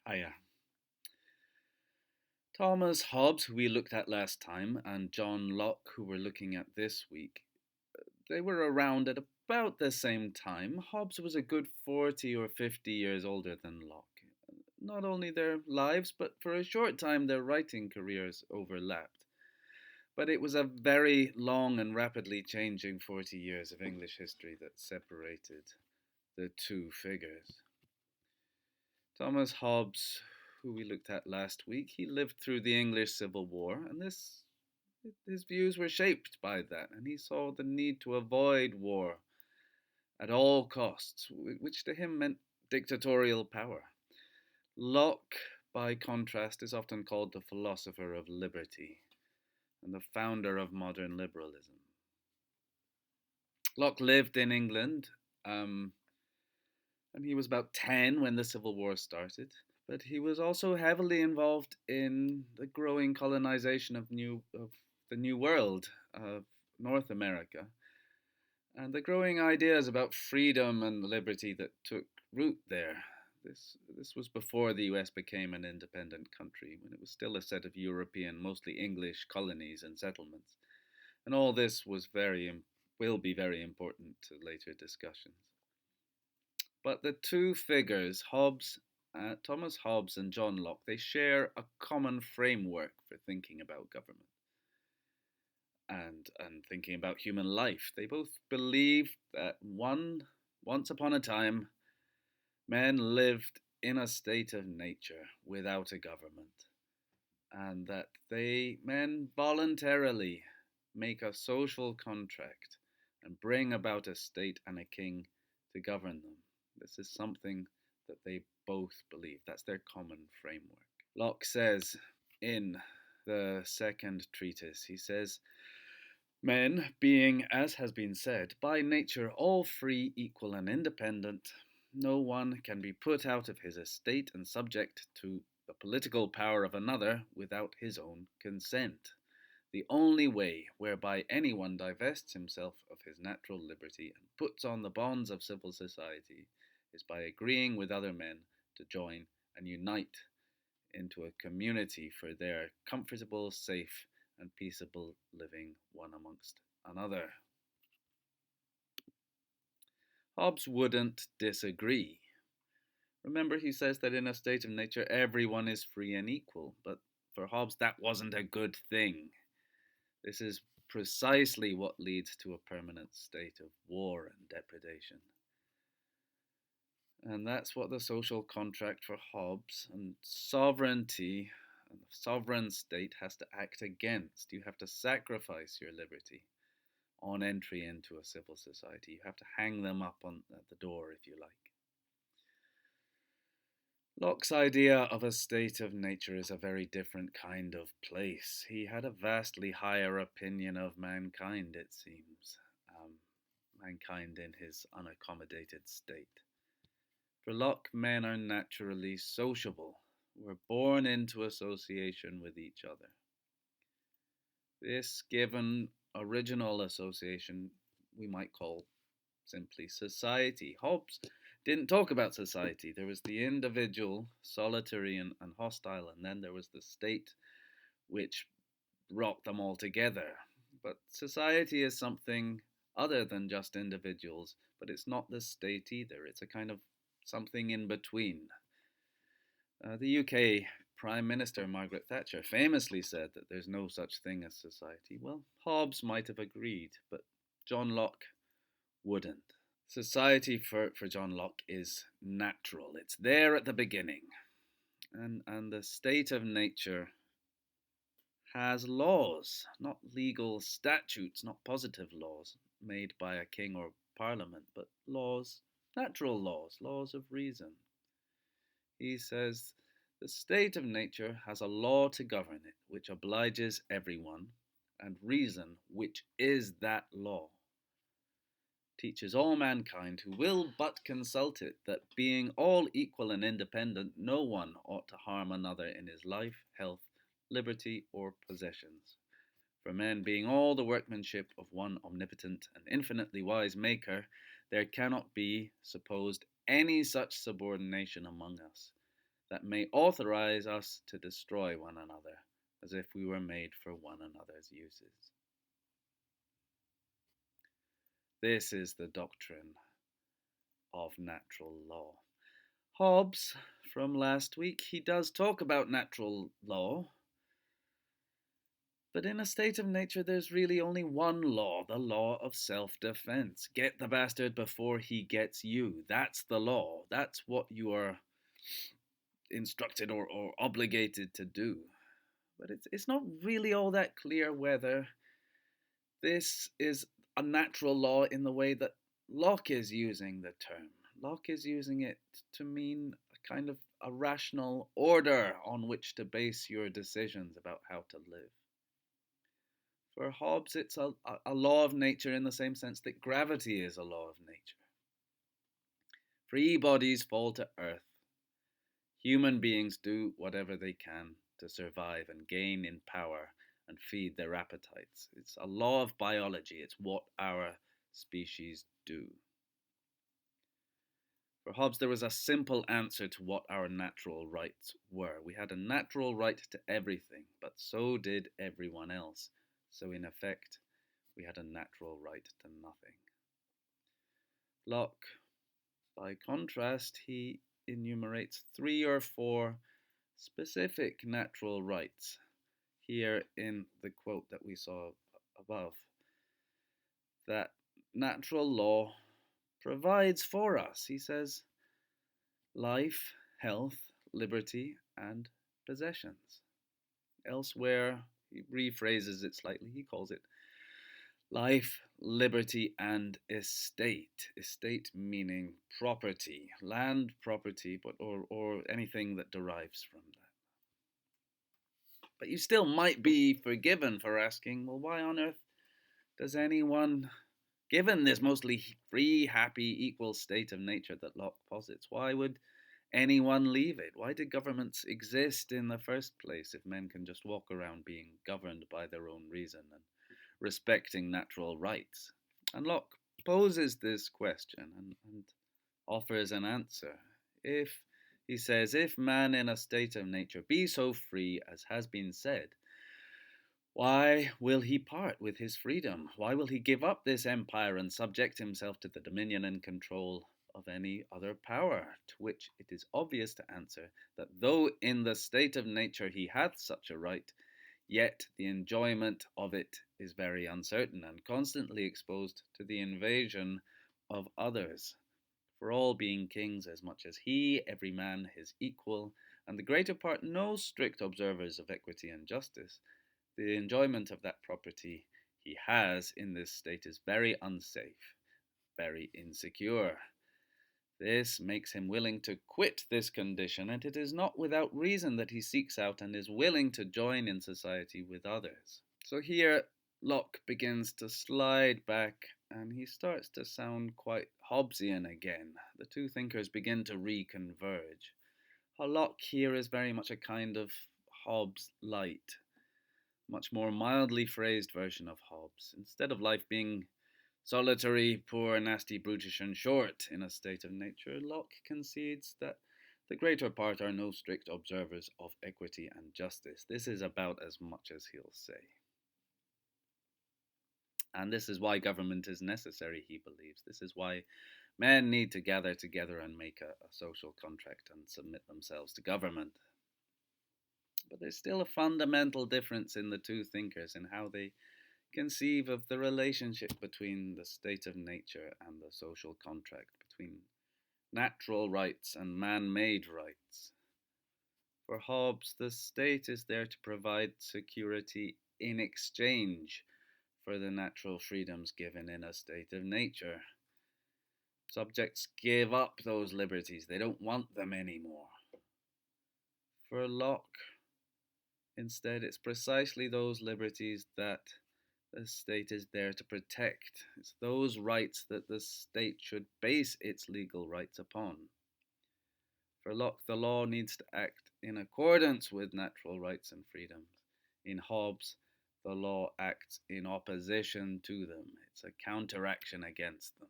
Hiya. Thomas Hobbes, who we looked at last time, and John Locke, who we're looking at this week, they were around at about the same time. Hobbes was a good 40 or 50 years older than Locke. Not only their lives, but for a short time their writing careers overlapped. But it was a very long and rapidly changing 40 years of English history that separated the two figures. Thomas Hobbes, who we looked at last week, he lived through the English Civil War, and his views were shaped by that, and he saw the need to avoid war at all costs, which to him meant dictatorial power. Locke, by contrast, is often called the philosopher of liberty and the founder of modern liberalism. Locke lived in England, and he was about 10 when the Civil War started. But he was also heavily involved in the growing colonization of the New World, of North America, and the growing ideas about freedom and liberty that took root there. This was before the US became an independent country, when it was still a set of European, mostly English colonies and settlements. And all this will be very important to later discussions. But the two figures, Thomas Hobbes and John Locke, they share a common framework for thinking about government and thinking about human life. They both believe that once upon a time, men lived in a state of nature without a government, and that men voluntarily make a social contract and bring about a state and a king to govern them. This is something that they both believe. That's their common framework. Locke says in the second treatise, he says, men, being, as has been said, by nature all free, equal, and independent, no one can be put out of his estate and subject to the political power of another without his own consent. The only way whereby anyone divests himself of his natural liberty and puts on the bonds of civil society is by agreeing with other men to join and unite into a community for their comfortable, safe, and peaceable living one amongst another. Hobbes wouldn't disagree. Remember, he says that in a state of nature everyone is free and equal, but for Hobbes that wasn't a good thing. This is precisely what leads to a permanent state of war and depredation. And that's what the social contract for Hobbes and sovereignty and the sovereign state has to act against. You have to sacrifice your liberty on entry into a civil society. You have to hang them up at the door, if you like. Locke's idea of a state of nature is a very different kind of place. He had a vastly higher opinion of mankind, it seems, mankind in his unaccommodated state. For Locke, men are naturally sociable. We're born into association with each other. This given original association we might call simply society. Hobbes didn't talk about society. There was the individual, solitary and hostile, and then there was the state, which brought them all together. But society is something other than just individuals, but it's not the state either. It's a kind of something in between. The UK Prime Minister Margaret Thatcher famously said that there's no such thing as society. Well, Hobbes might have agreed, but John Locke wouldn't. Society for John Locke is natural. It's there at the beginning. And the state of nature has laws, not legal statutes, not positive laws made by a king or parliament, but laws, natural laws, laws of reason. He says the state of nature has a law to govern it, which obliges everyone, and reason, which is that law, teaches all mankind who will but consult it that being all equal and independent, no one ought to harm another in his life, health, liberty, or possessions. For men being all the workmanship of one omnipotent and infinitely wise Maker, there cannot be supposed any such subordination among us, that may authorize us to destroy one another, as if we were made for one another's uses. This is the doctrine of natural law. Hobbes, from last week, he does talk about natural law, but in a state of nature there's really only one law, the law of self-defense. Get the bastard before he gets you. That's the law. That's what you are instructed or obligated to do. But it's not really all that clear whether this is a natural law in the way that Locke is using the term. Locke is using it to mean a kind of a rational order on which to base your decisions about how to live. For Hobbes, it's a law of nature in the same sense that gravity is a law of nature. Free bodies fall to earth. Human beings do whatever they can to survive and gain in power and feed their appetites. It's a law of biology. It's what our species do. For Hobbes, there was a simple answer to what our natural rights were. We had a natural right to everything, but so did everyone else. So in effect, we had a natural right to nothing. Locke, by contrast, he enumerates 3 or 4 specific natural rights here in the quote that we saw above. That natural law provides for us. He says, life, health, liberty, and possessions. Elsewhere, he rephrases it slightly. He calls it life, liberty, and estate. Estate meaning property, land property, or anything that derives from that. But you still might be forgiven for asking, well, why on earth does anyone, given this mostly free, happy, equal state of nature that Locke posits, why would anyone leave it? Why did governments exist in the first place if men can just walk around being governed by their own reason and respecting natural rights? And Locke poses this question and offers an answer. He says, if man in a state of nature be so free as has been said, why will he part with his freedom? Why will he give up this empire and subject himself to the dominion and control of any other power? To which it is obvious to answer that though in the state of nature he hath such a right, yet the enjoyment of it is very uncertain and constantly exposed to the invasion of others. For all being kings as much as he, every man his equal, and the greater part no strict observers of equity and justice, the enjoyment of that property he has in this state is very unsafe, very insecure. This makes him willing to quit this condition, and it is not without reason that he seeks out and is willing to join in society with others. So here Locke begins to slide back and he starts to sound quite Hobbesian again. The two thinkers begin to reconverge. Locke here is very much a kind of Hobbes light, much more mildly phrased version of Hobbes. Instead of life being solitary, poor, nasty, brutish, and short in a state of nature, Locke concedes that the greater part are no strict observers of equity and justice. This is about as much as he'll say. And this is why government is necessary, he believes. This is why men need to gather together and make a social contract and submit themselves to government. But there's still a fundamental difference in the two thinkers in how they conceive of the relationship between the state of nature and the social contract, between natural rights and man-made rights. For Hobbes, the state is there to provide security in exchange for the natural freedoms given in a state of nature. Subjects give up those liberties. They don't want them anymore. For Locke, instead, it's precisely those liberties that the state is there to protect. It's those rights that the state should base its legal rights upon. For Locke, the law needs to act in accordance with natural rights and freedoms. In Hobbes, the law acts in opposition to them. It's a counteraction against them.